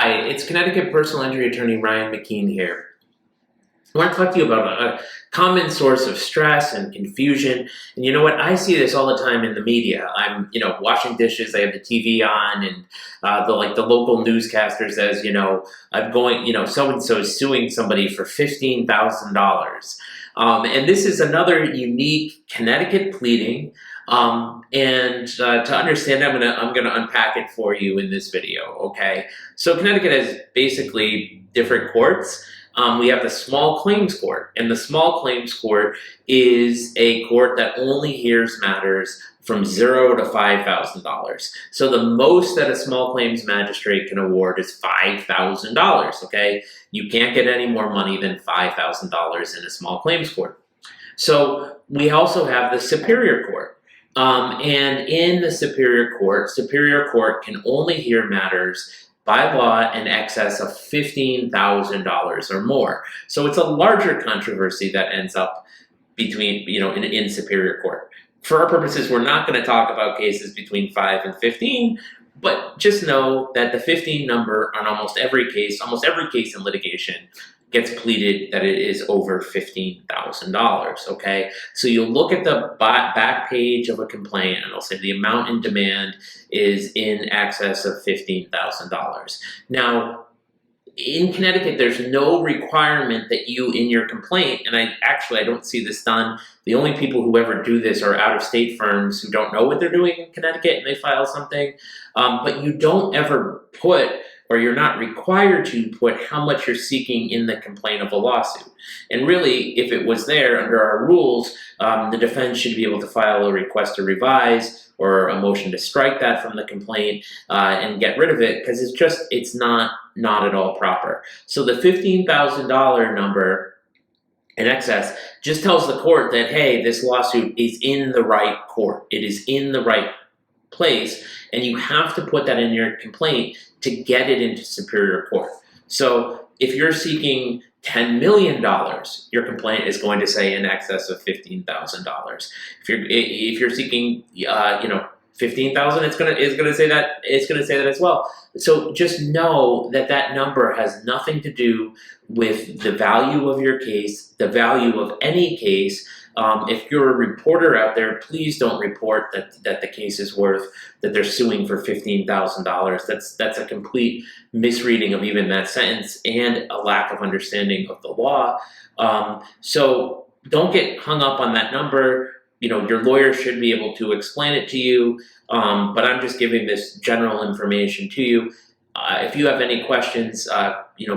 Hi, it's Connecticut personal injury attorney Ryan McKeen here. I want to talk to you about a common source of stress and confusion. And you know what? I see this all the time in the media. I'm, washing dishes. I have the TV on, and the local newscaster says, I'm going, so and so is suing somebody for $15,000. And this is another unique Connecticut pleading. To understand, I'm gonna unpack it for you in this video. Okay, so Connecticut has basically different courts. We have the small claims court, and the small claims court is a court that only hears matters from $0 to $5,000. So the most that a small claims magistrate can award is $5,000. Okay, you can't get any more money than $5,000 in a small claims court. So we also have the Superior Court. And in the Superior Court can only hear matters by law in excess of $15,000 or more. So it's a larger controversy that ends up between, in Superior Court. For our purposes, we're not going to talk about cases between 5 and 15, but just know that the 15 number on almost every case in litigation gets pleaded that it is over $15,000, okay? So you'll look at the back page of a complaint and it'll say the amount in demand is in excess of $15,000. Now, in Connecticut, there's no requirement that you, in your complaint, and I don't see this done. The only people who ever do this are out-of-state firms who don't know what they're doing in Connecticut and they file something. But you don't ever put, or you're not required to put, how much you're seeking in the complaint of a lawsuit. And really, if it was there under our rules, the defense should be able to file a request to revise or a motion to strike that from the complaint and get rid of it, because it's not at all proper. So the $15,000 number in excess just tells the court that, hey, this lawsuit is in the right court. It is in the right place, and you have to put that in your complaint to get it into Superior Court. So if you're seeking $10 million, your complaint is going to say in excess of $15,000. If you're seeking, $15,000, it's gonna say that as well. So just know that number has nothing to do with the value of your case, the value of any case. If you're a reporter out there, please don't report that the case is worth, that they're suing for $15,000. That's a complete misreading of even that sentence and a lack of understanding of the law. So don't get hung up on that number. Your lawyer should be able to explain it to you, but I'm just giving this general information to you. If you have any questions,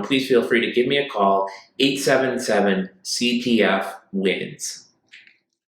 please feel free to give me a call, 877-CTF-WINS.